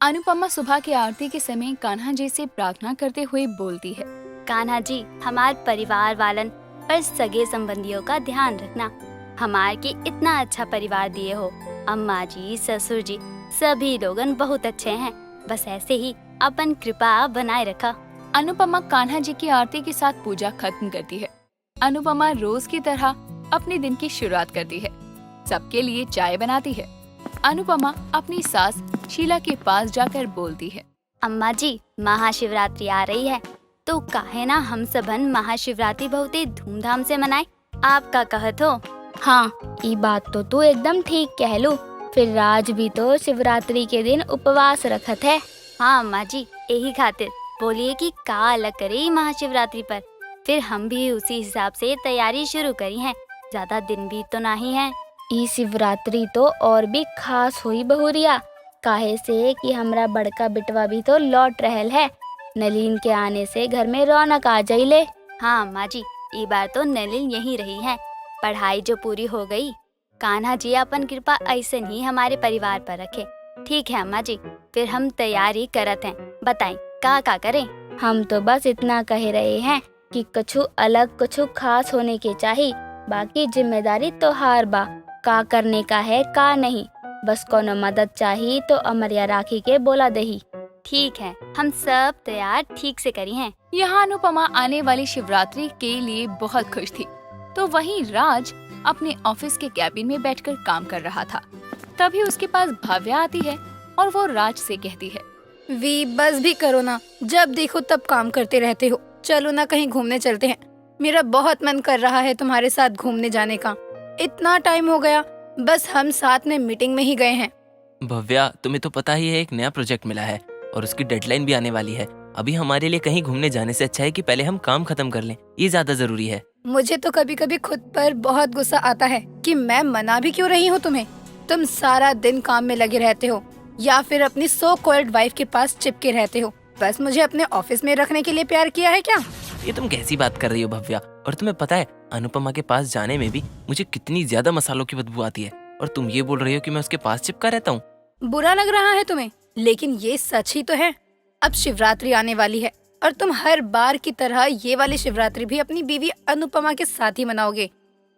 अनुपमा सुबह की आरती के समय कान्हा जी से प्रार्थना करते हुए बोलती है। कान्हा जी, हमारे परिवार वालन और सगे संबंधियों का ध्यान रखना। हमारे के इतना अच्छा परिवार दिए हो। अम्मा जी, ससुर जी, सभी लोगन बहुत अच्छे हैं। बस ऐसे ही अपन कृपा बनाए रखा। अनुपमा कान्हा जी की आरती के साथ पूजा खत्म करती है। अनुपमा रोज की तरह अपने दिन की शुरुआत करती है। सबके लिए चाय बनाती है। अनुपमा अपनी सास शीला के पास जाकर बोलती है, अम्मा जी, महाशिवरात्रि आ रही है, तो काहे ना हम सबन महाशिवरात्रि बहुत ही धूमधाम से मनाए। आपका कहत हो? हाँ, ये बात तो तू एकदम ठीक कह लो। फिर राज भी तो शिवरात्रि के दिन उपवास रखत है। हाँ अम्मा जी, यही खातिर बोलिए कि का अलग करे महाशिवरात्रि पर। फिर हम भी उसी हिसाब से तैयारी शुरू करी है। ज्यादा दिन भी तो नहीं है। ई शिवरात्रि तो और भी खास हुई बहुरिया, काहे से कि हमरा बड़का बिटवा भी तो लौट रहल है। नलीन के आने से घर में रौनक आ जाइले। हाँ अम्मा जी, ये बार तो नलिन यही रही है। पढ़ाई जो पूरी हो गई, कान्हा जी अपन कृपा ऐसे ही हमारे परिवार पर रखे। ठीक है अम्मा जी, फिर हम तैयारी करत हैं। बताएं का करें? हम तो बस इतना कह रहे हैं कि कुछ अलग कुछ खास होने के चाहिए। बाकी जिम्मेदारी तो हार बा, का करने का है का नहीं। बस कोनो मदद चाहिए तो अमरिया राखी के बोला दही। ठीक है, हम सब तैयार ठीक से करी हैं। यहाँ अनुपमा आने वाली शिवरात्रि के लिए बहुत खुश थी। तो वहीं राज अपने ऑफिस के कैबिन में बैठकर काम कर रहा था। तभी उसके पास भव्या आती है और वो राज से कहती है, वी बस भी करो ना, जब देखो तब काम करते रहते हो। चलो ना कहीं घूमने चलते हैं। मेरा बहुत मन कर रहा है तुम्हारे साथ घूमने जाने का। इतना टाइम हो गया, बस हम साथ में मीटिंग में ही गए हैं। भव्या, तुम्हें तो पता ही है एक नया प्रोजेक्ट मिला है और उसकी डेडलाइन भी आने वाली है। अभी हमारे लिए कहीं घूमने जाने से अच्छा है कि पहले हम काम खत्म कर लें। ये ज्यादा जरूरी है। मुझे तो कभी कभी खुद पर बहुत गुस्सा आता है कि मैं मना भी क्यों रही हूँ तुम्हें। तुम सारा दिन काम में लगे रहते हो या फिर अपनी सो कॉल्ड वाइफ के पास चिपके रहते हो। बस मुझे अपने ऑफिस में रखने के लिए प्यार किया है क्या? ये तुम कैसी बात कर रही हो भव्या? और तुम्हें पता है अनुपमा के पास जाने में भी मुझे कितनी ज्यादा मसालों की बदबू आती है, और तुम ये बोल रही हो कि मैं उसके पास चिपका रहता हूँ। बुरा लग रहा है तुम्हें, लेकिन ये सच ही तो है। अब शिवरात्रि आने वाली है और तुम हर बार की तरह ये वाली शिवरात्रि भी अपनी बीवी अनुपमा के साथ ही मनाओगे,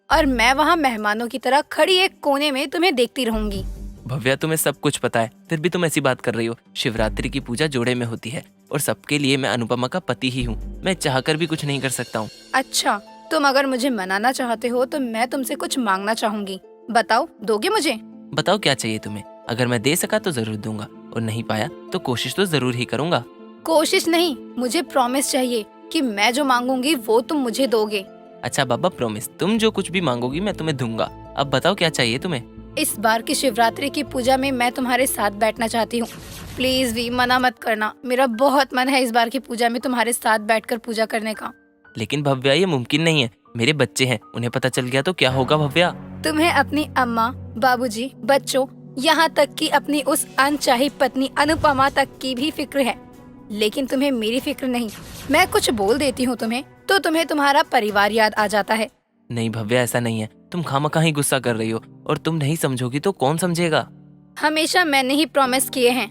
और मैं वहाँ मेहमानों की तरह खड़ी एक कोने में तुम्हें देखती रहूंगी। भव्या, तुम्हें सब कुछ पता है, फिर भी तुम ऐसी बात कर रही हो। शिवरात्रि की पूजा जोड़े में होती है और सबके लिए मैं अनुपमा का पति ही हूँ। मैं चाहकर भी कुछ नहीं कर सकता हूँ। अच्छा, तुम अगर मुझे मनाना चाहते हो तो मैं तुमसे कुछ मांगना चाहूंगी। बताओ, दोगे मुझे? बताओ क्या चाहिए तुम्हें? अगर मैं दे सका तो जरूर दूंगा, और नहीं पाया तो कोशिश तो जरूर ही करूंगा। कोशिश नहीं, मुझे प्रॉमिस चाहिए कि मैं जो मांगूंगी वो तुम मुझे दोगे। अच्छा बाबा, प्रॉमिस, तुम जो कुछ भी मांगोगी मैं तुम्हें दूंगा। अब बताओ क्या चाहिए तुम्हें? इस बार की शिवरात्रि की पूजा में मैं तुम्हारे साथ बैठना चाहती हूँ। प्लीज भी मना मत करना। मेरा बहुत मन है इस बार की पूजा में तुम्हारे साथ बैठकर पूजा करने का। लेकिन भव्या, ये मुमकिन नहीं है। मेरे बच्चे हैं, उन्हें पता चल गया तो क्या होगा भव्या? तुम्हें अपनी अम्मा, बाबूजी, बच्चों, यहाँ तक कि अपनी उस अनचाही पत्नी अनुपमा तक की भी फिक्र है, लेकिन तुम्हें मेरी फिक्र नहीं। मैं कुछ बोल देती हूँ तुम्हें तो तुम्हें तुम्हारा परिवार याद आ जाता है। नहीं भव्या, ऐसा नहीं है। तुम खामखा ही गुस्सा कर रही हो, और तुम नहीं समझोगी तो कौन समझेगा? हमेशा मैंने ही प्रॉमिस किए हैं,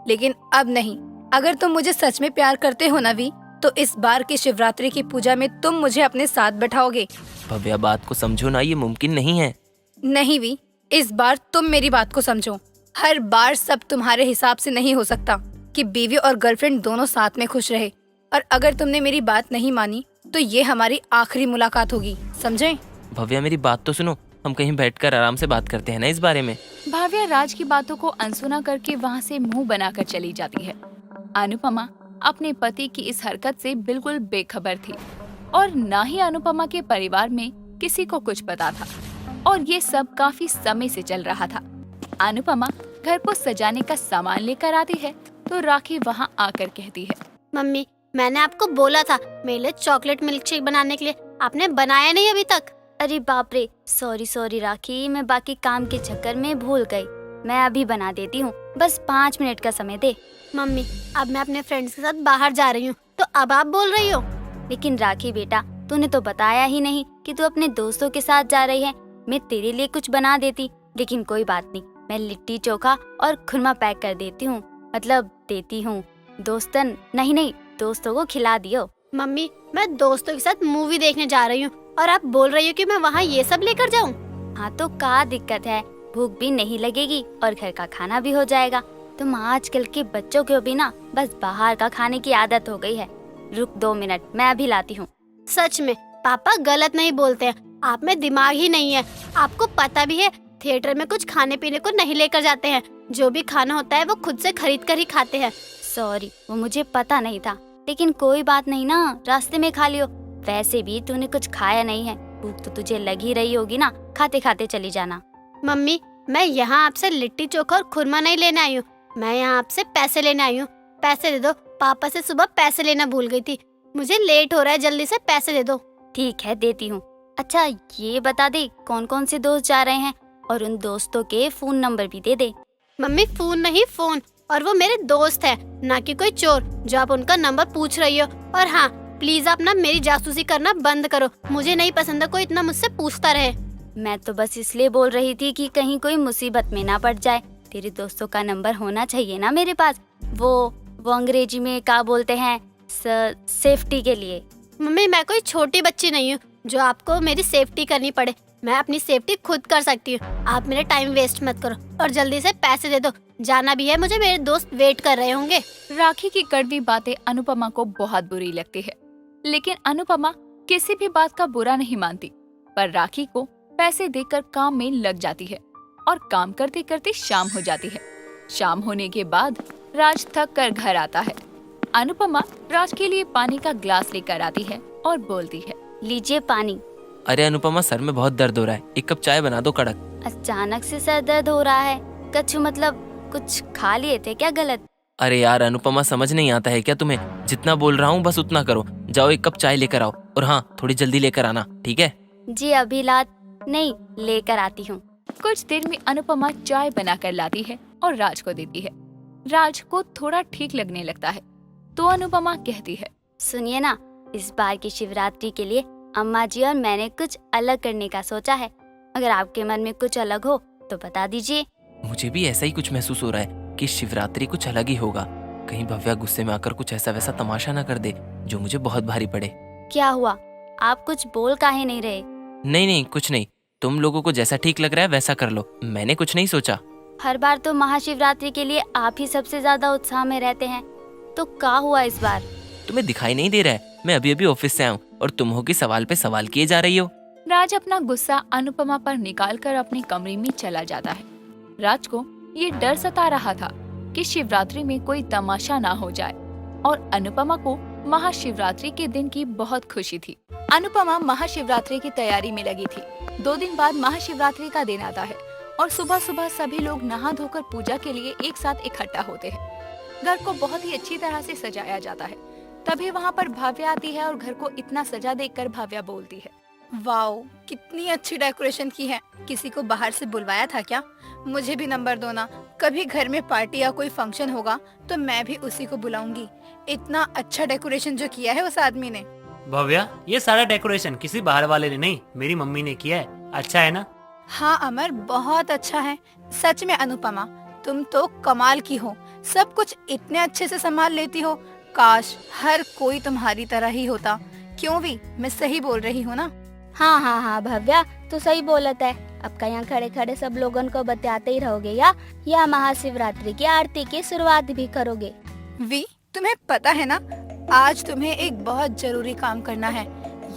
लेकिन अब नहीं। अगर तुम मुझे सच में प्यार करते हो ना वी, तो इस बार की शिवरात्रि की पूजा में तुम मुझे अपने साथ बैठाओगे। भव्या, बात को समझो ना, ये मुमकिन नहीं है। नहीं वी, इस बार तुम मेरी बात को समझो। हर बार सब तुम्हारे हिसाब से नहीं हो सकता कि बीवी और गर्लफ्रेंड दोनों साथ में खुश रहे। और अगर तुमने मेरी बात नहीं मानी तो ये हमारी आखिरी मुलाकात होगी, समझे? भव्या, मेरी बात तो सुनो। हम कहीं बैठकर आराम से बात करते हैं ना इस बारे में। भव्या राज की बातों को अनसुना करके वहाँ से मुंह बनाकर चली जाती है। अनुपमा अपने पति की इस हरकत से बिल्कुल बेखबर थी, और न ही अनुपमा के परिवार में किसी को कुछ पता था, और ये सब काफी समय से चल रहा था। अनुपमा घर को सजाने का सामान लेकर आती है तो राखी वहाँ आकर कहती है, मम्मी, मैंने आपको बोला था मेरे लिए चॉकलेट मिल्क शेक बनाने के लिए, आपने बनाया नहीं अभी तक। अरे बाप रे, सॉरी राखी, मैं बाकी काम के चक्कर में भूल गई। मैं अभी बना देती हूँ, बस 5 मिनट का समय दे। मम्मी, अब मैं अपने फ्रेंड्स के साथ बाहर जा रही हूँ, तो अब आप बोल रही हो? लेकिन राखी बेटा, तूने तो बताया ही नहीं कि तू अपने दोस्तों के साथ जा रही है। मैं तेरे लिए कुछ बना देती, लेकिन कोई बात नहीं, मैं लिट्टी चोखा और खुरमा पैक कर देती हूँ। मतलब देती हूँ। दोस्तन नहीं नहीं, दोस्तों को खिला दियो। मम्मी, मैं दोस्तों के साथ मूवी देखने जा रही हूँ और आप बोल रही हो कि मैं वहाँ ये सब लेकर जाऊँ? हाँ तो क्या दिक्कत है, भूख भी नहीं लगेगी और घर का खाना भी हो जाएगा। तुम आजकल के बच्चों को भी ना बस बाहर का खाने की आदत हो गई है। रुक 2 मिनट, मैं अभी लाती हूँ। सच में पापा गलत नहीं बोलते हैं, आप में दिमाग ही नहीं है। आपको पता भी है थिएटर में कुछ खाने पीने को नहीं लेकर जाते हैं, जो भी खाना होता है वो खुद से खरीद कर ही खाते हैं। सॉरी, वो मुझे पता नहीं था, लेकिन कोई बात नहीं ना, रास्ते में खा लियो। वैसे भी तूने कुछ खाया नहीं है, भूख तो तुझे लग ही रही होगी ना, खाते खाते चली जाना। मम्मी, मैं यहाँ आपसे लिट्टी चोखा और खुरमा नहीं लेने आई हूँ, मैं यहाँ आपसे पैसे लेने आई हूँ। पैसे दे दो, पापा से सुबह पैसे लेना भूल गई थी, मुझे लेट हो रहा है, जल्दी से पैसे दे दो। ठीक है, देती हूँ। अच्छा ये बता दे कौन कौन से दोस्त जा रहे हैं, और उन दोस्तों के फोन नंबर भी दे दे। मम्मी फोन नहीं फोन, और वो मेरे दोस्त है, ना कि कोई चोर जो आप उनका नंबर पूछ रही हो। और हाँ, प्लीज आप ना मेरी जासूसी करना बंद करो, मुझे नहीं पसंद है कोई इतना मुझसे पूछता रहे। मैं तो बस इसलिए बोल रही थी कि कहीं कोई मुसीबत में ना पड़ जाए। तेरे दोस्तों का नंबर होना चाहिए ना मेरे पास। वो अंग्रेजी में क्या बोलते हैं, सेफ्टी के लिए। मम्मी मैं कोई छोटी बच्ची नहीं हूँ जो आपको मेरी सेफ्टी करनी पड़े, मैं अपनी सेफ्टी खुद कर सकती हूँ। आप मेरा टाइम वेस्ट मत करो और जल्दी से पैसे दे दो, जाना भी है मुझे, मेरे दोस्त वेट कर रहे होंगे। राखी की कड़वी बातें अनुपमा को बहुत बुरी लगती है, लेकिन अनुपमा किसी भी बात का बुरा नहीं मानती। पर राखी को पैसे देकर काम में लग जाती है और काम करते करते शाम हो जाती है। शाम होने के बाद राज थक कर घर आता है। अनुपमा राज के लिए पानी का ग्लास लेकर आती है और बोलती है, लीजिए पानी। अरे अनुपमा, सर में बहुत दर्द हो रहा है, 1 कप चाय बना दो कड़क। अचानक से सर दर्द हो रहा है, कछु मतलब कुछ खा लिए थे क्या गलत? अरे यार अनुपमा, समझ नहीं आता है क्या तुम्हें? जितना बोल रहा हूँ बस उतना करो। जाओ 1 कप चाय लेकर आओ, और हाँ थोड़ी जल्दी लेकर आना, ठीक है? जी अभी नहीं, लेकर आती हूँ। कुछ देर में अनुपमा चाय बनाकर लाती है और राज को देती है। राज को थोड़ा ठीक लगने लगता है तो अनुपमा कहती है, सुनिए ना, इस बार की शिवरात्रि के लिए अम्मा जी और मैंने कुछ अलग करने का सोचा है। अगर आपके मन में कुछ अलग हो तो बता दीजिए। मुझे भी ऐसा ही कुछ महसूस हो रहा है कि शिवरात्रि कुछ अलग ही होगा। कहीं भव्या गुस्से में आकर कुछ ऐसा वैसा तमाशा ना कर दे जो मुझे बहुत भारी पड़े। क्या हुआ, आप कुछ बोल काहे नहीं रहे? नहीं कुछ नहीं, तुम लोगों को जैसा ठीक लग रहा है वैसा कर लो, मैंने कुछ नहीं सोचा। हर बार तो महाशिवरात्रि के लिए आप ही सबसे ज्यादा उत्साह में रहते हैं, तो क्या हुआ इस बार? तुम्हें दिखाई नहीं दे रहा है? मैं अभी अभी ऑफिस से आया हूँ और तुम हो कि सवाल पे सवाल किए जा रही हो। राज अपना गुस्सा अनुपमा पर निकालकर अपने कमरे में चला जाता है। राज को ये डर सता रहा था कि शिवरात्रि में कोई तमाशा ना हो जाए, और अनुपमा को महाशिवरात्रि के दिन की बहुत खुशी थी। अनुपमा महाशिवरात्रि की तैयारी में लगी थी। 2 दिन बाद महाशिवरात्रि का दिन आता है और सुबह सुबह सभी लोग नहा धोकर पूजा के लिए एक साथ इकट्ठा होते हैं। घर को बहुत ही अच्छी तरह से सजाया जाता है। तभी वहाँ पर भाव्या आती है और घर को इतना सजा देखकर भाव्या बोलती है, वाओ, कितनी अच्छी डेकोरेशन की है। किसी को बाहर से बुलवाया था क्या? मुझे भी नंबर दो ना, कभी घर में पार्टी या कोई फंक्शन होगा तो मैं भी उसी को बुलाऊंगी। इतना अच्छा डेकोरेशन जो किया है उस आदमी ने। भव्या, ये सारा डेकोरेशन किसी बाहर वाले ने नहीं, मेरी मम्मी ने किया है। अच्छा है ना? हाँ अमर, बहुत अच्छा है। सच में अनुपमा, तुम तो कमाल की हो, सब कुछ इतने अच्छे से संभाल लेती हो। काश हर कोई तुम्हारी तरह ही होता। क्यों भी, मैं सही बोल रही हूँ ना? हाँ भव्या, तू सही बोलत है। अब का यहाँ खड़े खड़े सब लोगन को बताते ही रहोगे या महाशिवरात्रि की आरती की शुरुआत भी करोगे? वी, तुम्हें पता है ना, आज तुम्हें एक बहुत जरूरी काम करना है।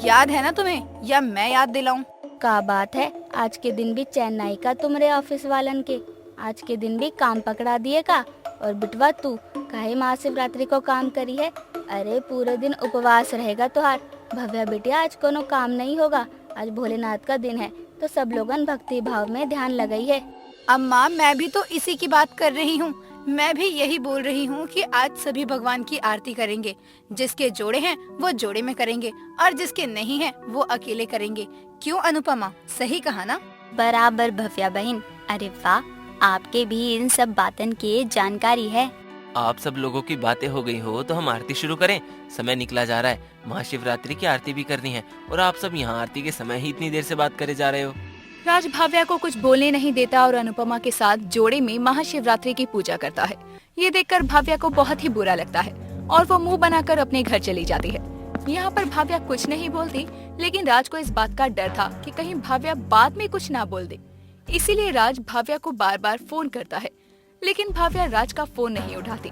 याद है ना तुम्हें, या मैं याद दिलाऊं? का बात है, आज के दिन भी चेन्नई का तुम्हारे ऑफिस वालन के आज के दिन भी काम पकड़ा दिए का। और बिटवा तू काहे महाशिवरात्रि को काम करी है? अरे पूरे दिन उपवास रहेगा तुहार। भव्या बेटिया, आज कोनो काम नहीं होगा, आज भोलेनाथ का दिन है तो सब लोगन भक्ति भाव में ध्यान लगाई है। अम्मा, मैं भी तो इसी की बात कर रही हूँ। मैं भी यही बोल रही हूँ कि आज सभी भगवान की आरती करेंगे। जिसके जोड़े हैं वो जोड़े में करेंगे और जिसके नहीं हैं वो अकेले करेंगे। क्यों अनुपमा, सही कहा ना? बराबर भव्या बहन। अरे वाह, आपके भी इन सब बातन की जानकारी है। आप सब लोगों की बातें हो गई हो तो हम आरती शुरू करें। समय निकला जा रहा है, महाशिवरात्रि की आरती भी करनी है और आप सब यहाँ आरती के समय ही इतनी देर से बात करे जा रहे हो। राज भाव्या को कुछ बोलने नहीं देता और अनुपमा के साथ जोड़े में महाशिवरात्रि की पूजा करता है। ये देखकर भाव्या को बहुत ही बुरा लगता है और वो मुंह बनाकर अपने घर चली जाती है। यहाँ पर भाव्या कुछ नहीं बोलती, लेकिन राज को इस बात का डर था कि कहीं भाव्या बाद में कुछ ना बोल दे। इसीलिए राज भाव्या को बार बार फोन करता है, लेकिन भाव्या राज का फोन नहीं उठाती।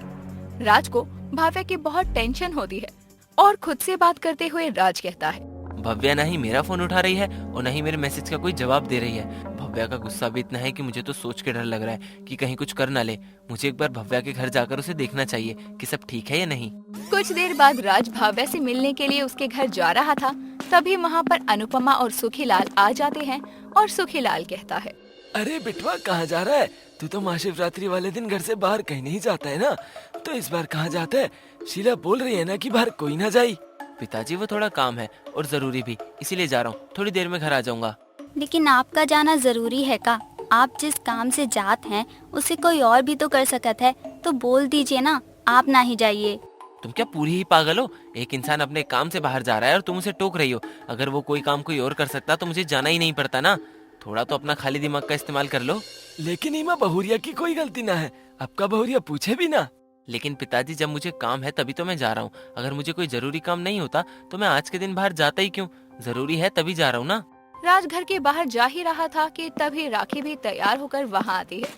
राज को भाव्या की बहुत टेंशन होती है और खुद से बात करते हुए राज कहता है, भव्या ना ही मेरा फोन उठा रही है और ना ही मेरे मैसेज का कोई जवाब दे रही है। भव्या का गुस्सा भी इतना है कि मुझे तो सोच के डर लग रहा है कि कहीं कुछ कर ना ले। मुझे एक बार भव्या के घर जाकर उसे देखना चाहिए कि सब ठीक है या नहीं। कुछ देर बाद राज भाव्या से मिलने के लिए उसके घर जा रहा था। तभी वहाँ पर अनुपमा और सुखीलाल आ जाते हैं और सुखीलाल कहता है, अरे बिटवा कहाँ जा रहा है? तू तो महाशिवरात्रि वाले दिन घर से बाहर कहीं नहीं जाता है ना, तो इस बार कहाँ जाता है? शीला बोल रही है ना कि बाहर कोई ना जाए। पिताजी वो थोड़ा काम है और जरूरी भी, इसीलिए जा रहा हूँ। थोड़ी देर में घर आ जाऊंगा। लेकिन आपका जाना जरूरी है का? आप जिस काम से जात हैं उसे कोई और भी तो कर सकत है, तो बोल दीजिए ना, आप ना ही जाइए। तुम क्या पूरी ही पागल हो? एक इंसान अपने काम से बाहर जा रहा है और तुम उसे टोक रही हो। अगर वो कोई काम कोई और कर सकता तो मुझे जाना ही नहीं पड़ता ना। थोड़ा तो अपना खाली दिमाग का इस्तेमाल कर लो। लेकिन इमा बहुरिया की कोई गलती ना है, आपका बहुरिया पूछे भी ना। लेकिन पिताजी जब मुझे काम है तभी तो मैं जा रहा हूँ। अगर मुझे कोई जरूरी काम नहीं होता तो मैं आज के दिन बाहर जाता ही क्यों? जरूरी है तभी जा रहा हूँ ना। राज घर के बाहर जा ही रहा था कि तभी राखी भी तैयार होकर वहाँ आती है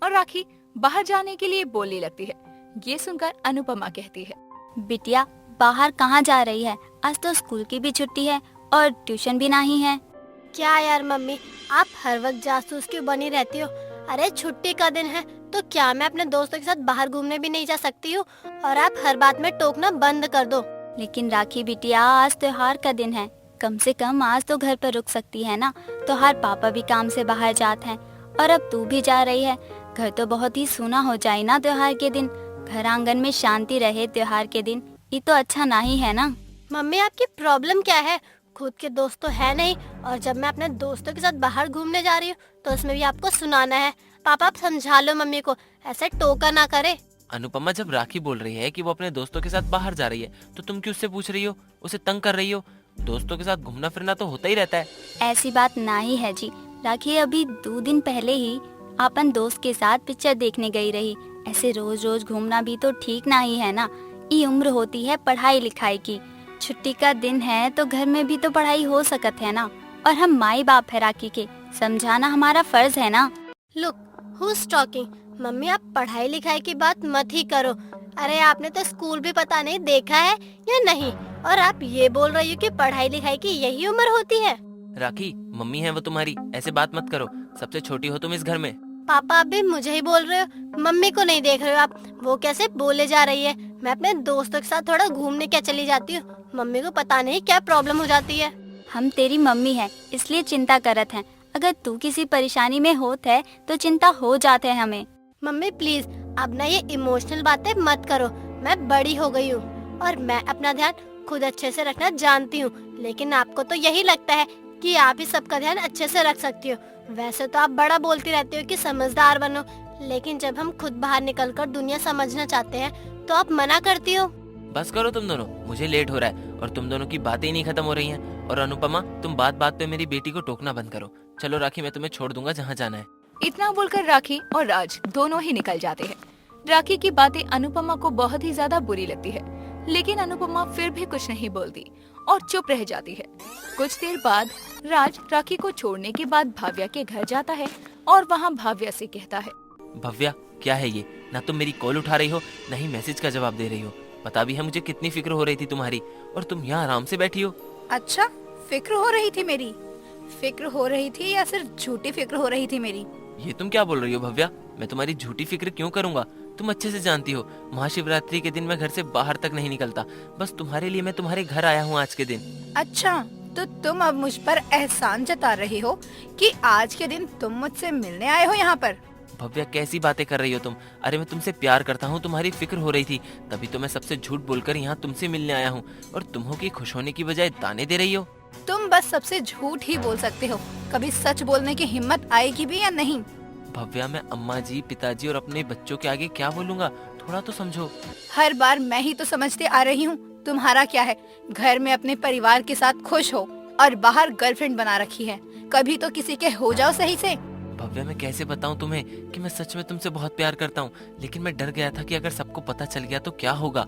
और राखी बाहर जाने के लिए बोलने लगती है। ये सुनकर अनुपमा कहती है, बिटिया बाहर कहाँ जा रही है? आज तो स्कूल की भी छुट्टी है और ट्यूशन भी नहीं है। क्या यार मम्मी, आप हर वक्त जासूस क्यों बनी रहती हो? अरे छुट्टी का दिन है तो क्या मैं अपने दोस्तों के साथ बाहर घूमने भी नहीं जा सकती हूँ? और आप हर बात में टोकना बंद कर दो। लेकिन राखी बिटिया, आज त्योहार का दिन है, कम से कम आज तो घर पर रुक सकती है ना। त्योहार पापा भी काम से बाहर जाते हैं और अब तू भी जा रही है। घर तो बहुत ही सूना हो जाए ना त्योहार के दिन। घर आंगन में शांति रहे त्योहार के दिन, ये तो अच्छा नहीं है ना। मम्मी आपकी प्रॉब्लम क्या है? खुद के दोस्त तो है नहीं, और जब मैं अपने दोस्तों के साथ बाहर घूमने जा रही हूँ तो उसमें भी आपको सुनाना है। पापा आप समझा लो मम्मी को, ऐसे टोका ना करे। अनुपमा, जब राखी बोल रही है कि वो अपने दोस्तों के साथ बाहर जा रही है तो तुम क्यों उससे पूछ रही हो? उसे तंग कर रही हो? दोस्तों के साथ घूमना फिरना तो होता ही रहता है। ऐसी बात ना ही है जी। राखी अभी 2 दिन पहले ही अपन दोस्त के साथ पिक्चर देखने गई रही। ऐसे रोज रोज घूमना भी तो ठीक ना ही है ना। ये उम्र होती है पढ़ाई लिखाई की। छुट्टी का दिन है तो घर में भी तो पढ़ाई हो सकत है ना। और हम माई बाप है राखी के, समझाना हमारा फर्ज है ना। Look who's talking. मम्मी आप पढ़ाई लिखाई की बात मत ही करो। अरे आपने तो स्कूल भी पता नहीं देखा है या नहीं, और आप ये बोल रही हो कि पढ़ाई लिखाई की यही उम्र होती है। राखी, मम्मी है वो तुम्हारी, ऐसे बात मत करो। सबसे छोटी हो तुम इस घर में। पापा आप भी मुझे ही बोल रहे हो, मम्मी को नहीं देख रहे हो आप? वो कैसे बोले जा रही है? मैं अपने दोस्तों के साथ थोड़ा घूमने क्या चली जाती हूँ, मम्मी को पता नहीं क्या प्रॉब्लम हो जाती है। हम तेरी मम्मी है इसलिए चिंता करत हैं। अगर तू किसी परेशानी में होत है तो चिंता हो जाते है हमें। मम्मी प्लीज अब ना ये इमोशनल बातें मत करो। मैं बड़ी हो गई हूँ और मैं अपना ध्यान खुद अच्छे से रखना जानती हूँ, लेकिन आपको तो यही लगता है कि आप ही सबका ध्यान अच्छे से रख सकती हो। वैसे तो आप बड़ा बोलती रहती हो कि समझदार बनो, लेकिन जब हम खुद बाहर निकलकर दुनिया समझना चाहते हैं तो आप मना करती हो। बस करो तुम दोनों, मुझे लेट हो रहा है और तुम दोनों की बातें ही नहीं खत्म हो रही हैं। और अनुपमा, तुम बात बात पे मेरी बेटी को टोकना बंद करो। चलो राखी, मैं तुम्हें छोड़ दूंगा जहाँ जाना है। इतना बोलकर राखी और राज दोनों ही निकल जाते हैं। राखी की बातें अनुपमा को बहुत ही ज्यादा बुरी लगती है, लेकिन अनुपमा फिर भी कुछ नहीं बोलती और चुप रह जाती है। कुछ देर बाद राज राखी को छोड़ने के बाद भाव्या के घर जाता है और वहाँ भाव्या से कहता है, भव्या, क्या है ये? ना तुम मेरी कॉल उठा रही हो, ना ही मैसेज का जवाब दे रही हो। पता भी है मुझे कितनी फिक्र हो रही थी तुम्हारी, और तुम यहाँ आराम से बैठी हो। अच्छा, फिक्र हो रही थी मेरी? फिक्र हो रही थी या सिर्फ झूठी फिक्र हो रही थी मेरी? ये तुम क्या बोल रही हो भव्या? मैं तुम्हारी झूठी फिक्र क्यों करूंगा? तुम अच्छे से जानती हो महाशिवरात्रि के दिन मैं घर से बाहर तक नहीं निकलता। बस तुम्हारे लिए मैं तुम्हारे घर आया हूँ आज के दिन। अच्छा, तो तुम अब मुझ पर एहसान जता रही हो कि आज के दिन तुम मुझसे मिलने आए हो यहाँ पर? भव्या, कैसी बातें कर रही हो तुम? अरे मैं तुमसे प्यार करता हूँ, तुम्हारी फिक्र हो रही थी, तभी तो मैं सबसे झूठ बोलकर यहाँ तुमसे मिलने आया हूँ। और तुम हो कि खुश होने की बजाय ताने दे रही हो। तुम बस सबसे झूठ ही बोल सकते हो, कभी सच बोलने की हिम्मत आएगी भी या नहीं? भव्या, मैं अम्मा जी, पिताजी और अपने बच्चों के आगे क्या बोलूँगा? थोड़ा तो समझो। हर बार मैं ही तो समझते आ रही हूँ। तुम्हारा क्या है? घर में अपने परिवार के साथ खुश हो और बाहर गर्लफ्रेंड बना रखी है। कभी तो किसी के हो जाओ सही से। भव्या, मैं कैसे बताऊं तुम्हें कि मैं सच में तुमसे बहुत प्यार करता हूँ, लेकिन मैं डर गया था कि अगर सबको पता चल गया तो क्या होगा।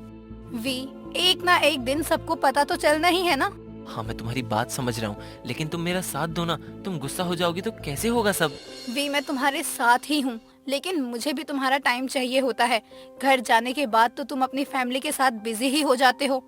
वी, एक ना एक दिन सबको पता तो चलना ही है ना। हाँ, मैं तुम्हारी बात समझ रहा हूँ, लेकिन तुम मेरा साथ दो ना। तुम गुस्सा हो जाओगी तो कैसे होगा सब। वी, मैं तुम्हारे साथ ही हूँ, लेकिन मुझे भी तुम्हारा टाइम चाहिए होता है। घर जाने के बाद तो तुम अपनी फैमिली के साथ बिजी ही हो जाते हो।